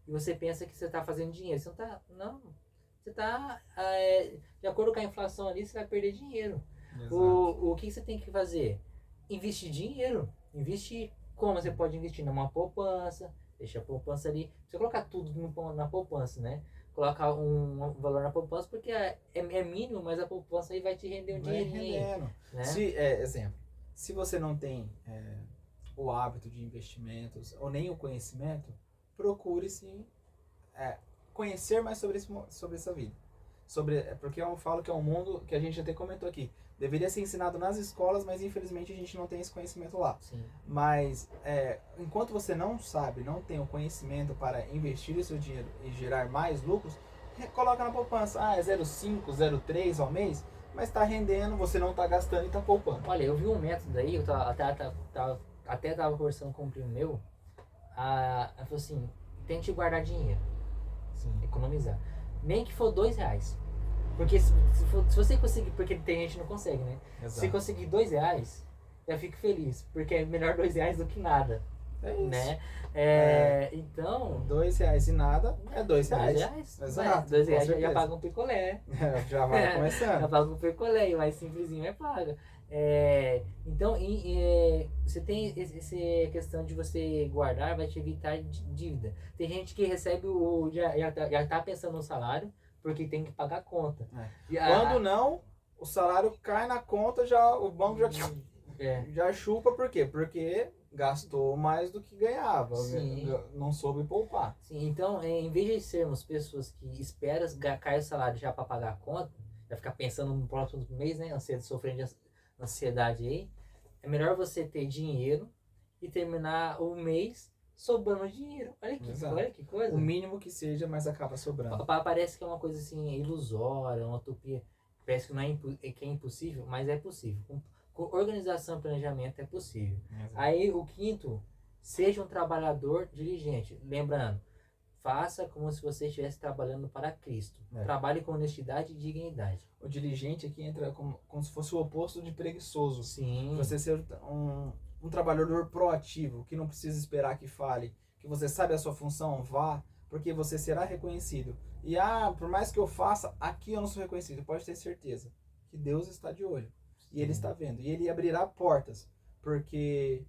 e você pensa que você está fazendo dinheiro. Você não está. Não. Você está. De acordo com a inflação ali, você vai perder dinheiro. O que você tem que fazer? Investir dinheiro. Investir. Como você pode investir? Numa poupança. Deixa a poupança ali. Você colocar tudo na poupança, né? Colocar um valor na poupança, porque é mínimo, mas a poupança aí vai te render um dinheirinho. Né? Exemplo, se você não tem o hábito de investimentos ou nem o conhecimento, procure-se conhecer mais sobre essa vida. Porque eu falo que é um mundo que a gente até comentou aqui. Deveria ser ensinado nas escolas, mas infelizmente a gente não tem esse conhecimento lá. Sim. Mas enquanto você não sabe, não tem o conhecimento para investir o seu dinheiro e gerar mais lucros, coloca na poupança. É 0,5, 0,3 ao mês, mas está rendendo, você não está gastando e está poupando. Olha, eu vi um método aí, eu até estava conversando com um primo meu, ela falou assim: tente guardar dinheiro. Sim. Economizar. Nem que for R$2. Porque se você conseguir, porque tem gente que não consegue, né? Exato. Se conseguir R$2, já fico feliz, porque é melhor R$2 do que nada. É isso. né? Então, R$2 e nada é R$2. R$2. Exato. R$2 com já certeza. paga um picolé. Já vai Já começando. paga um picolé, mais simplesinho é paga. Então, você tem essa questão de você guardar, vai te evitar dívida. Tem gente que recebe já tá pensando no salário, porque tem que pagar a conta. Quando não, o salário cai na conta, já o banco já chupa, por quê? Porque gastou mais do que ganhava, Sim. não soube poupar. Sim, então, em vez de sermos pessoas que esperam cair o salário já para pagar a conta, já ficar pensando no próximo mês, né, sofrendo de ansiedade aí, é melhor você ter dinheiro e terminar o mês sobrando dinheiro. Olha que coisa. O mínimo que seja, mas acaba sobrando. Parece que é uma coisa assim ilusória, uma utopia. Parece que não que é impossível, mas é possível. Com organização e planejamento é possível. Exato. Aí o quinto, seja um trabalhador diligente. Lembrando, faça como se você estivesse trabalhando para Cristo. Trabalhe com honestidade e dignidade. O diligente aqui entra como se fosse o oposto de preguiçoso. Sim. Você ser um trabalhador proativo, que não precisa esperar que fale, que você sabe a sua função, vá, porque você será reconhecido. E por mais que eu faça, aqui eu não sou reconhecido. Pode ter certeza que Deus está de olho. E Ele está vendo. E Ele abrirá portas. Porque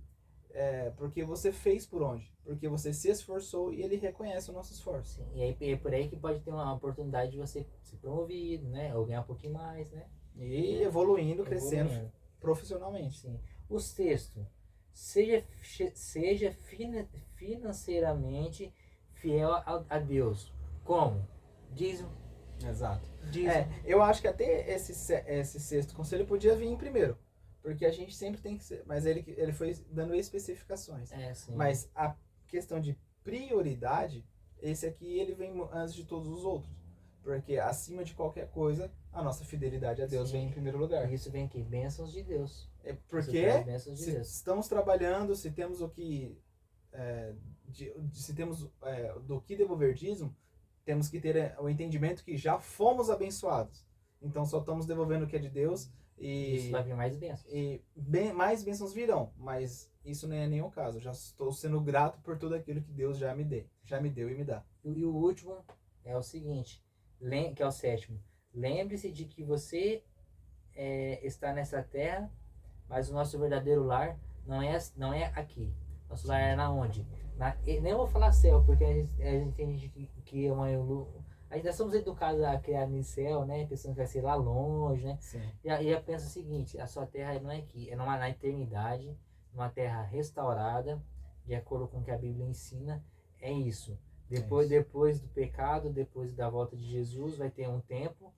você fez por onde? Porque você se esforçou e Ele reconhece o nosso esforço. Sim. E aí, é por aí que pode ter uma oportunidade de você ser promovido, né? Ou ganhar um pouquinho mais, né? E evoluindo, crescendo profissionalmente. Sim. O sexto, seja financeiramente fiel a Deus. Como? Dízimo. Exato. Dízimo. Eu acho que até esse sexto conselho podia vir em primeiro. Porque a gente sempre tem que ser. Mas ele foi dando especificações. Sim. Mas a questão de prioridade, esse aqui ele vem antes de todos os outros. Porque acima de qualquer coisa, a nossa fidelidade a Deus vem em primeiro lugar. Isso vem aqui, bênçãos de Deus. Porque se estamos trabalhando, se temos o que. Se temos do que devolver dízimo, temos que ter o entendimento que já fomos abençoados. Então só estamos devolvendo o que é de Deus. E isso vai vir mais bênçãos. E mais bênçãos virão, mas isso não é nenhum caso. Já estou sendo grato por tudo aquilo que Deus já me deu e me dá. E o último é o seguinte, que é o sétimo. Lembre-se de que você está nessa terra, mas o nosso verdadeiro lar não é aqui. Nosso lar é na onde? Nem vou falar céu, porque a gente tem gente que é uma ainda somos educados a criar no céu, né? Pensando que vai ser lá longe, né? Sim. E pensa o seguinte, a sua terra não é aqui, é na eternidade, numa terra restaurada, de acordo com o que a Bíblia ensina, é isso. Depois do pecado, depois da volta de Jesus, vai ter um tempo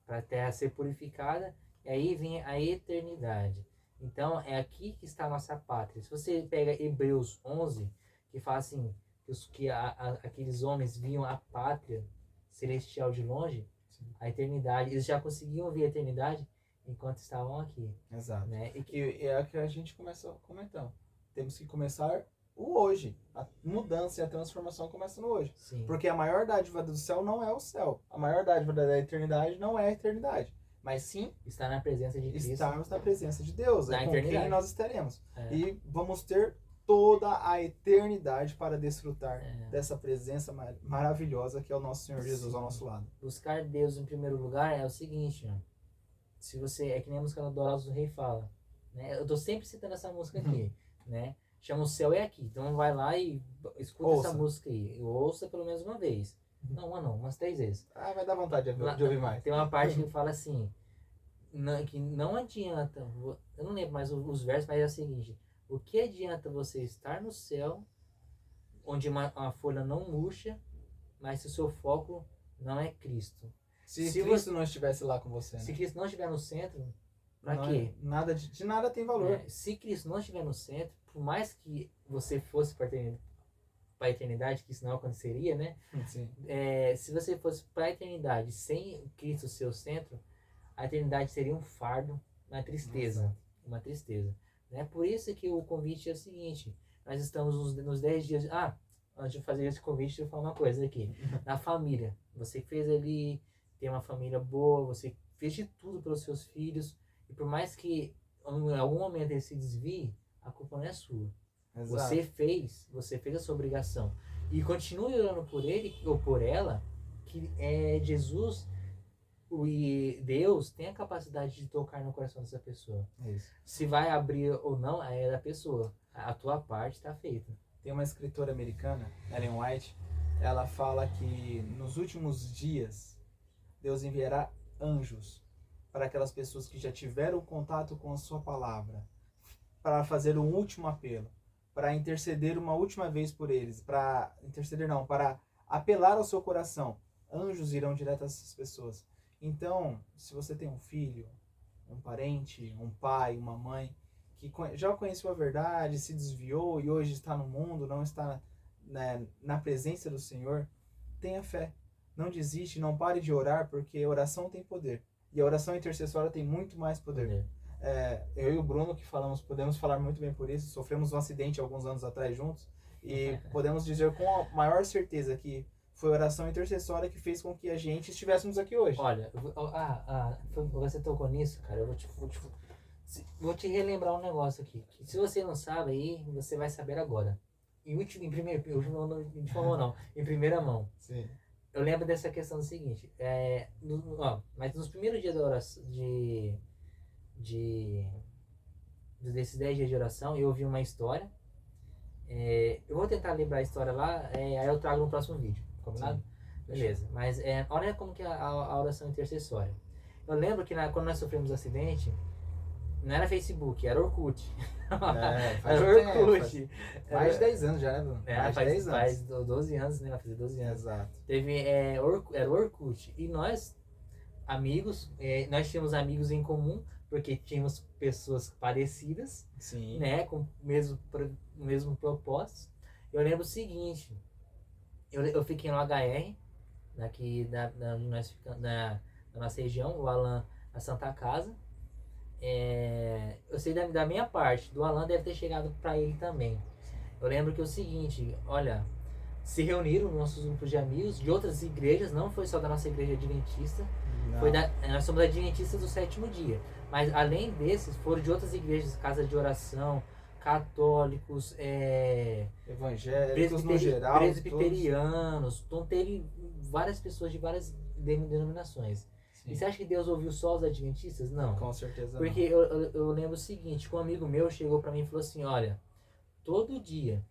para a terra ser purificada, e aí vem a eternidade. Então, é aqui que está a nossa pátria. Se você pega Hebreus 11, que fala assim, que aqueles homens viam a pátria celestial de longe, sim, a eternidade, eles já conseguiam ver a eternidade enquanto estavam aqui. Exato. Né? E é o que a gente começou comentando. Temos que começar o hoje. A mudança e a transformação começam no hoje. Sim. Porque a maior dádiva do céu não é o céu. A maior dádiva da eternidade não é a eternidade. Mas sim estar na presença de Cristo. Estarmos na presença de Deus. Na com eternidade. Quem nós estaremos. E vamos ter toda a eternidade para desfrutar dessa presença maravilhosa que é o nosso Senhor Jesus ao nosso lado. Buscar Deus em primeiro lugar é o seguinte, ó. Se você, é que nem a música do Adorados do Rei fala, né? Eu tô sempre citando essa música aqui, né? Chama O Céu é Aqui. Então vai lá e escuta essa música aí. Ouça pelo menos uma vez. Não, umas 3 vezes. Vai dar vontade de ouvir mais. Tem uma parte que fala assim, que não adianta, eu não lembro mais os versos, mas é o seguinte: o que adianta você estar no céu, onde uma folha não murcha, mas se o seu foco não é Cristo? Se Cristo não estivesse lá com você. Se Cristo não estiver no centro, pra quê? De nada tem valor. Se Cristo não estiver no centro, por mais que você fosse para a eternidade, que isso não aconteceria, né? Sim. Se você fosse para a eternidade sem Cristo seu centro, a eternidade seria um fardo, uma tristeza. Uma tristeza. Né? Por isso que o convite é o seguinte: nós estamos nos 10 dias. Antes de fazer esse convite, deixa eu falar uma coisa aqui. Na família, você fez ali, ter uma família boa, você fez de tudo pelos seus filhos, e por mais que em algum momento ele se desvie, a culpa não é sua. Exato. Você fez a sua obrigação. E continue orando por ele ou por ela, que Jesus e Deus tem a capacidade de tocar no coração dessa pessoa. Isso. Se vai abrir ou não, é da pessoa. A tua parte está feita. Tem uma escritora americana, Ellen White, ela fala que nos últimos dias Deus enviará anjos para aquelas pessoas que já tiveram contato com a sua palavra, para fazer um último apelo, para interceder uma última vez por eles, para apelar ao seu coração. Anjos irão direto a essas pessoas. Então, se você tem um filho, um parente, um pai, uma mãe, que já conheceu a verdade, se desviou e hoje está no mundo, não está, né, na presença do Senhor, tenha fé. Não desiste, não pare de orar, porque a oração tem poder. E a oração intercessória tem muito mais poder. Eu e o Bruno, que podemos falar muito bem por isso, sofremos um acidente alguns anos atrás juntos, e podemos dizer com a maior certeza que foi a oração intercessória que fez com que a gente estivéssemos aqui hoje. Olha, você tocou nisso, cara, eu vou te relembrar um negócio aqui. Que se você não sabe aí, você vai saber agora. Em primeira mão. Sim. Eu lembro dessa questão do seguinte, mas nos primeiros dias da oração, desses 10 dias de oração, eu ouvi uma história. Eu vou tentar lembrar a história lá, aí eu trago no próximo vídeo, combinado? Sim. Beleza, mas olha como que é a oração intercessória. Eu lembro que quando nós sofremos um acidente, não era Facebook, era Orkut. Faz era Orkut. Mais de 10 anos já, né, Bruno? Mais de 10 anos. Faz 12 anos, né? Vai fazer 12 anos. Exato. Era Orkut. E nós, amigos, nós tínhamos amigos em comum, porque tínhamos pessoas parecidas, sim, né? Com o mesmo propósito. Eu lembro o seguinte, eu fiquei no HR, daqui da nossa região, o Alan, a Santa Casa. Eu sei da minha parte, do Alan deve ter chegado para ele também. Eu lembro que é o seguinte, olha, se reuniram nossos grupos de amigos de outras igrejas, não foi só da nossa igreja adventista, nós somos adventistas do 7º dia, mas além desses, foram de outras igrejas, casas de oração, católicos, evangélicos no geral, presbiterianos, então teve várias pessoas de várias denominações. Sim. E você acha que Deus ouviu só os adventistas? Não. Com certeza não. Porque eu lembro o seguinte, que um amigo meu chegou para mim e falou assim, olha, todo dia,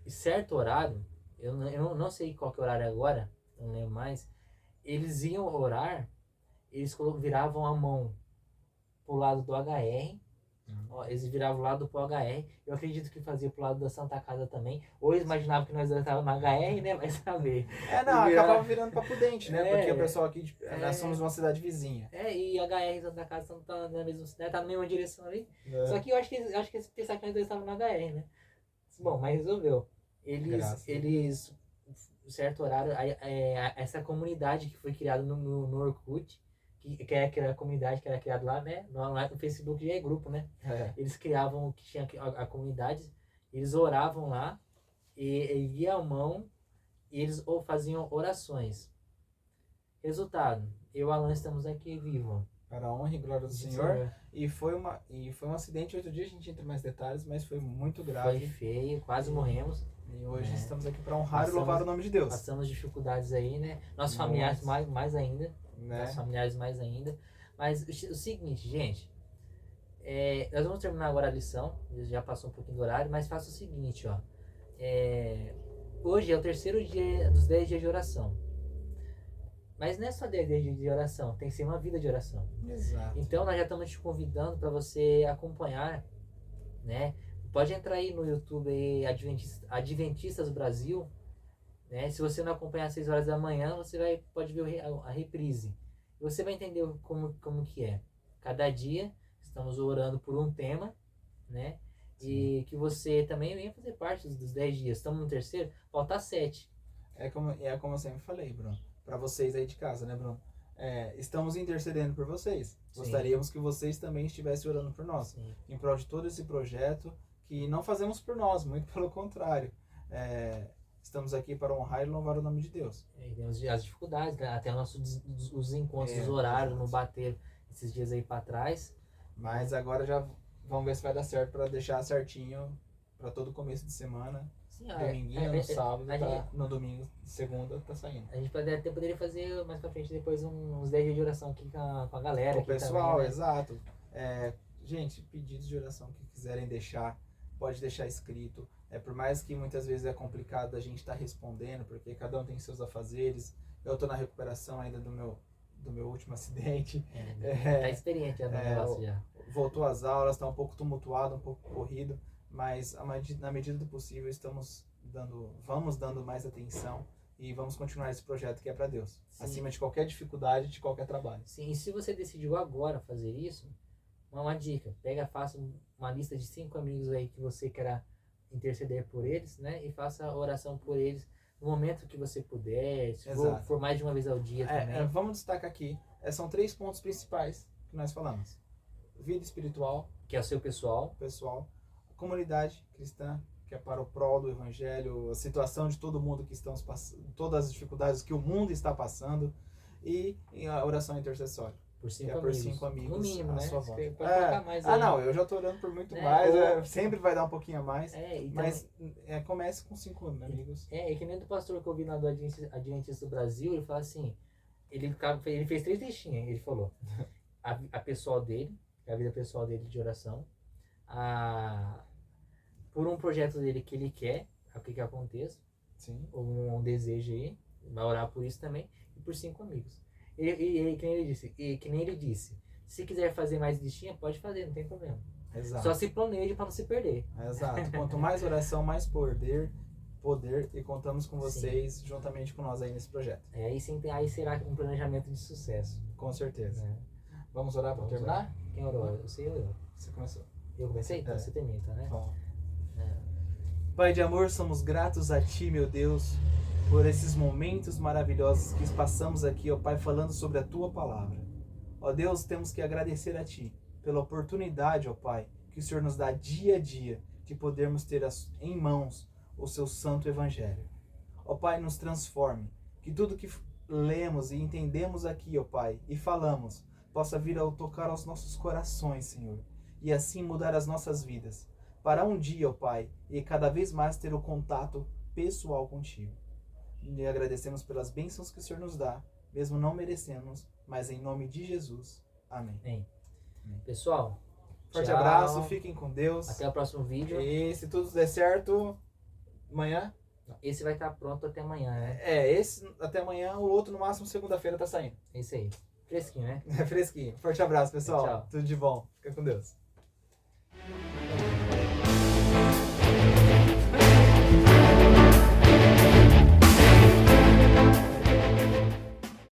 em certo horário, eu não sei qual que é o horário agora, não lembro mais, eles iam orar, eles viravam a mão pro lado do HR, eles viravam o lado pro HR, eu acredito que fazia pro lado da Santa Casa também, ou eles imaginavam que nós estávamos na HR, né, vai saber. Acabava virando Papo Dente, né, porque o pessoal aqui, nós somos uma cidade vizinha. E HR e Santa Casa não tá na mesma cidade, tá na mesma direção ali, só que eu acho que eles pensaram que nós dois estávamos na HR, né. Bom, mas resolveu. Eles certo horário, essa comunidade que foi criada no Orkut, que era a comunidade que era criada lá, né? No Facebook já é grupo, né? Eles criavam, que tinha a comunidade, eles oravam lá, e via a mão, e eles faziam orações. Resultado, eu e o Alan estamos aqui vivos. Para a honra e glória do Senhor. E foi um acidente, outro dia a gente entra em mais detalhes, mas foi muito grave. Foi feio, quase morremos. E hoje estamos aqui para honrar e louvar o nome de Deus. Passamos dificuldades aí, né? Nossos familiares mais ainda. Né? Nossos familiares mais ainda. Mas o seguinte, gente. Nós vamos terminar agora a lição. Já passou um pouquinho do horário, mas faça o seguinte, ó. Hoje é o 3º dia dos 10 dias de oração. Mas não é só 10 dias de oração, tem que ser uma vida de oração. Exato. Então nós já estamos te convidando para você acompanhar, né? Pode entrar aí no YouTube aí, Adventistas Brasil, né? Se você não acompanhar às 6 horas da manhã, você pode ver a reprise. E você vai entender como que é. Cada dia estamos orando por um tema, né? Sim. E que você também venha fazer parte dos 10 dias. Estamos no 3º, falta 7. É como eu sempre falei, Bruno. Para vocês aí de casa, né, Bruno? Estamos intercedendo por vocês. Sim. Gostaríamos que vocês também estivessem orando por nós. Sim. Em prol de todo esse projeto, que não fazemos por nós, muito pelo contrário. Estamos aqui para honrar e louvar o nome de Deus. Temos as dificuldades, né? Até os encontros, os horários não bateram esses dias aí para trás. Mas agora já vamos ver se vai dar certo para deixar certinho para todo começo de semana. Sim, Dominguinho, no sábado, a tá, gente- no domingo, segunda, tá saindo. A gente até poderia fazer mais pra frente depois uns 10 dias de oração aqui com a galera. O aqui pessoal, também, né? exato. Gente, pedidos de oração que quiserem deixar, pode deixar escrito. Por mais que muitas vezes é complicado a gente estar respondendo, porque cada um tem seus afazeres. Eu tô na recuperação ainda do meu último acidente. Tá experiente já no negócio já. Voltou às aulas, tá um pouco tumultuado, um pouco corrido, mas na medida do possível vamos dando mais atenção e vamos continuar esse projeto que é para Deus, Sim. acima de qualquer dificuldade, de qualquer trabalho. Sim, e se você decidiu agora fazer isso, uma dica, faça uma lista de 5 amigos aí que você queira interceder por eles, né? E faça oração por eles no momento que você puder, se for mais de uma vez ao dia também. Vamos destacar aqui, são 3 pontos principais que nós falamos. Vida espiritual, que é o seu pessoal, comunidade cristã, que é para o prol do evangelho, a situação de todo mundo que estamos passando, todas as dificuldades que o mundo está passando, e a oração intercessória. Por 5 amigos. Por 5 amigos. No mínimo, né? Sua volta. Pode colocar mais aí. Não, eu já estou orando por muito mais, sempre vai dar um pouquinho a mais, mas comece com 5 amigos. E que nem do pastor que eu vi lá do Adventista do Brasil, ele fala assim, ele fez 3 listinhas, ele falou, a pessoal dele, a vida pessoal dele de oração, por um projeto dele que ele quer, o que aconteça, sim, um desejo aí, vai orar por isso também, e por 5 amigos. E que nem ele disse, se quiser fazer mais listinha, pode fazer, não tem problema. Exato. Só se planeje para não se perder. Exato. Quanto mais oração, mais poder, e contamos com vocês, juntamente com nós aí nesse projeto. Aí será um planejamento de sucesso. Com certeza. Vamos orar para terminar? Orar. Quem orou? Eu sei, eu. Você começou. Eu comecei? Então você termina, né? Bom. Pai de amor, somos gratos a Ti, meu Deus, por esses momentos maravilhosos que passamos aqui, ó Pai, falando sobre a Tua palavra. Ó Deus, temos que agradecer a Ti pela oportunidade, ó Pai, que o Senhor nos dá dia a dia de podermos ter em mãos o Seu Santo Evangelho. Ó Pai, nos transforme, que tudo que lemos e entendemos aqui, ó Pai, e falamos, possa vir a tocar aos nossos corações, Senhor, e assim mudar as nossas vidas, para um dia, ó Pai, e cada vez mais ter o contato pessoal contigo. E agradecemos pelas bênçãos que o Senhor nos dá, mesmo não merecemos, mas em nome de Jesus. Amém. Amém. Pessoal, forte abraço, fiquem com Deus. Até o próximo vídeo. E se tudo der certo, amanhã? Esse vai estar pronto até amanhã, né? Esse até amanhã, o outro no máximo segunda-feira tá saindo. É isso aí. Fresquinho, né? Fresquinho. Forte abraço, pessoal. Tchau. Tudo de bom. Fica com Deus.